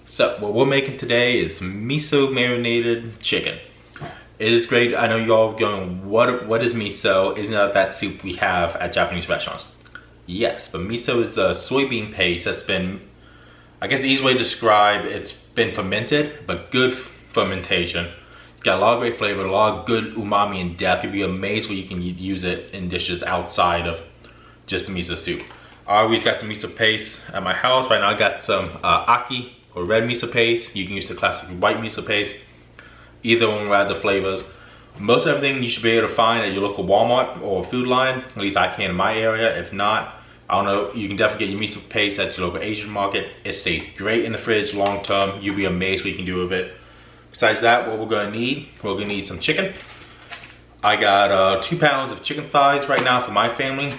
So what we're making today is miso marinated chicken. It is great. I know y'all going, what is miso? Isn't that soup we have at Japanese restaurants? Yes, but miso is a soybean paste that's been, I guess the easy way to describe, it's been fermented, but good fermentation. It's got a lot of great flavor, a lot of good umami and depth. You'll be amazed when you can use it in dishes outside of just the miso soup. I always got some miso paste at my house. Right now I got some aki or red miso paste. You can use the classic white miso paste. Either one will add the flavors. Most everything you should be able to find at your local Walmart or Food Line. At least I can in my area. If not, I don't know, you can definitely get your miso paste at your local Asian market. It stays great in the fridge long term. You'll be amazed what you can do with it. Besides that, what we're gonna need some chicken. I got 2 pounds of chicken thighs right now for my family.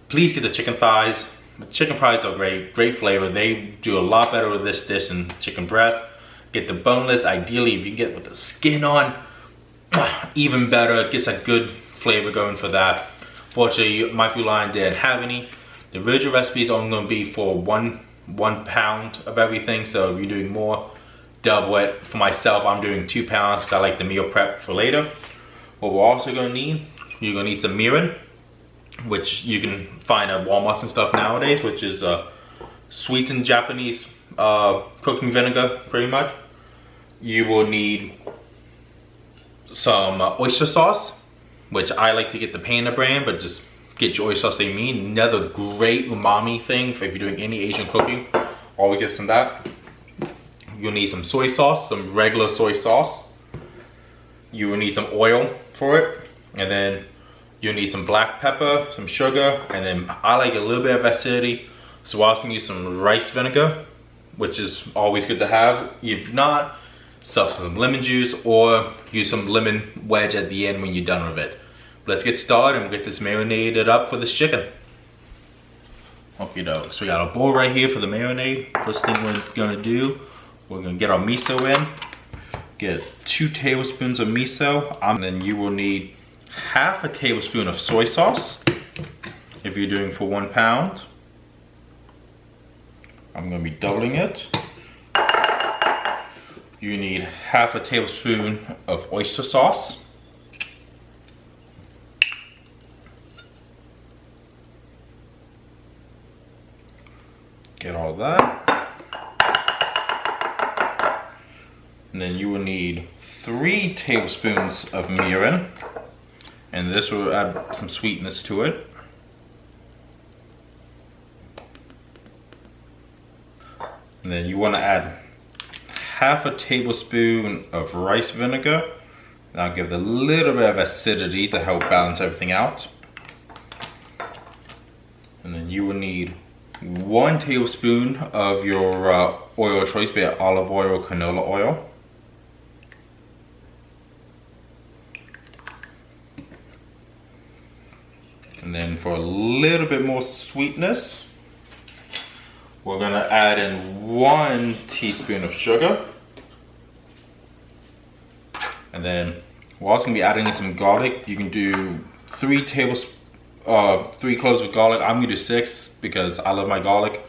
Please get the chicken thighs. Chicken thighs are great flavor. They do a lot better with this dish than chicken breast. Get the boneless, ideally if you can get with the skin on, even better. It gets a good flavor going for that. Fortunately, my Food Line didn't have any. The original recipe is only gonna be for one pound of everything, so if you're doing more, double it. For myself, I'm doing 2 pounds because I like the meal prep for later. What we're also gonna need, you're gonna need some mirin, which you can find at Walmart and stuff nowadays, which is sweetened Japanese cooking vinegar, pretty much. You will need some oyster sauce, which I like to get the Panda brand, but just get your oyster sauce they mean. Another great umami thing for if you're doing any Asian cooking. Always get some of that. You'll need some soy sauce, some regular soy sauce. You will need some oil for it, and then you'll need some black pepper, some sugar, and then I like a little bit of acidity, so I also use some rice vinegar, which is always good to have. If not, stuff some lemon juice or use some lemon wedge at the end when you're done with it. Let's get started and we'll get this marinated up for this chicken. Okay, though, so we got a bowl right here for the marinade. First thing we're gonna do, we're gonna get our miso in. Get 2 tablespoons of miso, and then you will need half a tablespoon of soy sauce if you're doing for 1 pound. I'm gonna be doubling it. You need half a tablespoon of oyster sauce. Get all that. And then you will need 3 tablespoons of mirin. And this will add some sweetness to it. And then you want to add half a tablespoon of rice vinegar. That'll give it a little bit of acidity to help balance everything out. And then you will need 1 tablespoon of your oil of choice, be it olive oil or canola oil. And then for a little bit more sweetness, we're gonna add in 1 teaspoon of sugar. And then we're also gonna be adding in some garlic. You can do 3 cloves of garlic. I'm gonna do 6 because I love my garlic.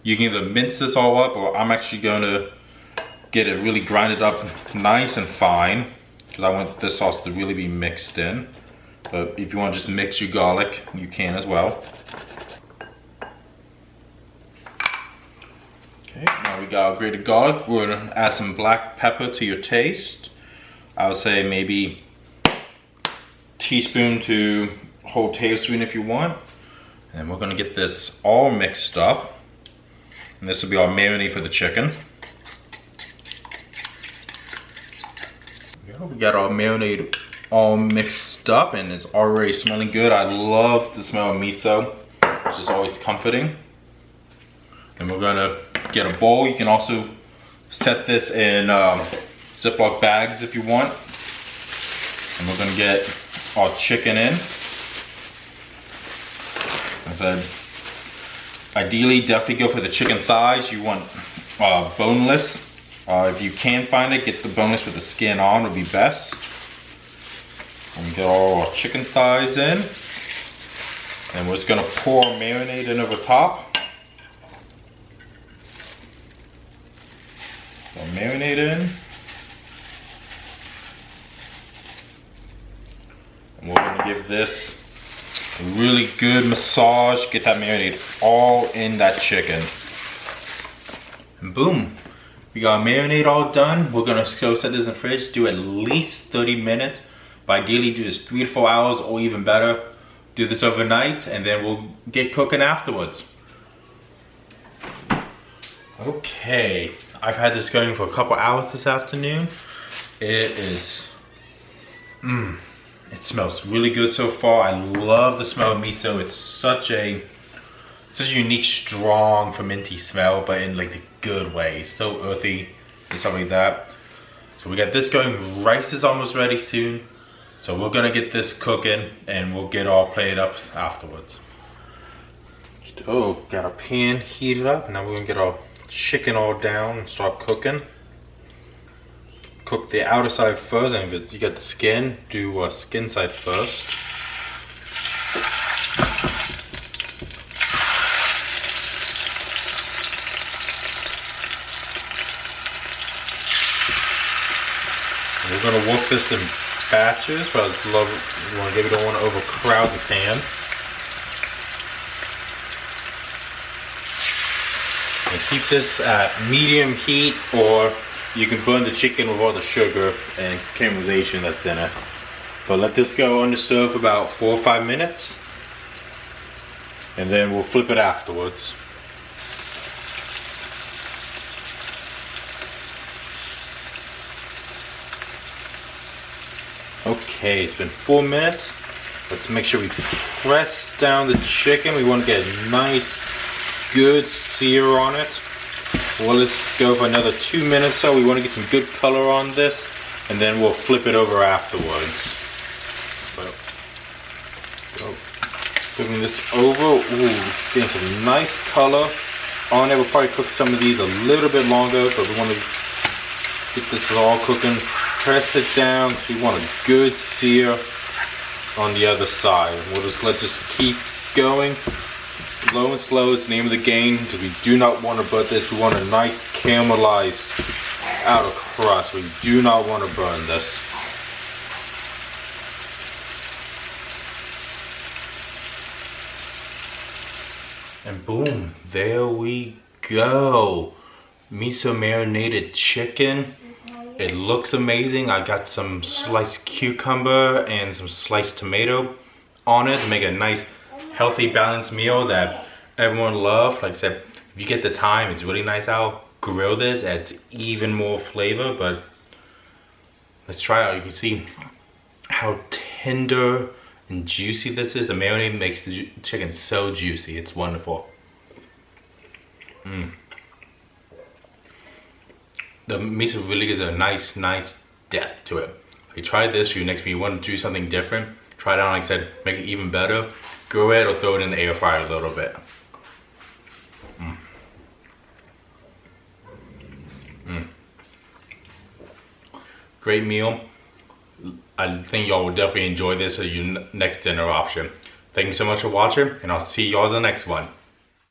You can either mince this all up, or I'm actually gonna get it really grinded up nice and fine because I want this sauce to really be mixed in. But if you want to just mix your garlic, you can as well. Okay, now we got our grated garlic. We're gonna add some black pepper to your taste. I would say maybe teaspoon to whole tablespoon if you want. And we're gonna get this all mixed up. And this will be our marinade for the chicken. We got our marinade all mixed up and it's already smelling good. I love the smell of miso, which is always comforting. And we're gonna get a bowl. You can also set this in Ziploc bags if you want. And we're gonna get our chicken in. As I said, ideally definitely go for the chicken thighs. You want boneless. If you can find it, get the boneless with the skin on would be best. And get all our chicken thighs in. And we're just gonna pour marinade in over top. More marinade in. And we're gonna give this a really good massage, get that marinade all in that chicken. And boom, we got marinade all done. We're gonna go set this in the fridge, do at least 30 minutes. But ideally do this 3 to 4 hours or even better. Do this overnight and then we'll get cooking afterwards. Okay, I've had this going for a couple hours this afternoon. It is, it smells really good so far. I love the smell of miso. It's such a unique, strong, fermenty smell, but in like the good way. It's so earthy and stuff like that. So we got this going. Rice is almost ready soon. So we're gonna get this cooking and we'll get all plated up afterwards. Oh, got our pan heated up. Now we're gonna get our chicken all down and start cooking. Cook the outer side first, and if you got the skin, do skin side first. And we're gonna work this in batches, but you don't want to overcrowd the pan. And keep this at medium heat, or you can burn the chicken with all the sugar and caramelization that's in it. But let this go on the stove for about 4 or 5 minutes, and then we'll flip it afterwards. Okay, it's been 4 minutes. Let's make sure we press down the chicken. We want to get a nice, good sear on it. Well, let's go for another 2 minutes so. We want to get some good color on this, and then we'll flip it over afterwards. So, flipping this over. Ooh, getting some nice color on it. We'll probably cook some of these a little bit longer, but we want to get this all cooking. Press it down, so we want a good sear on the other side. Let's just keep going. Low and slow is the name of the game, because we do not want to burn this. We want a nice caramelized outer crust. We do not want to burn this. And boom, there we go. Miso marinated chicken. It looks amazing. I got some sliced cucumber and some sliced tomato on it to make a nice, healthy, balanced meal that everyone loves. Like I said, if you get the time, it's really nice. I'll grill this, adds even more flavor, but let's try it out. You can see how tender and juicy this is. The marinade makes the chicken so juicy. It's wonderful. The miso really gives a nice depth to it. If you try this for you next week, you want to do something different, try it out, like I said, make it even better. Grill it or throw it in the air fryer a little bit. Great meal. I think y'all will definitely enjoy this as your next dinner option. Thank you so much for watching, and I'll see y'all in the next one.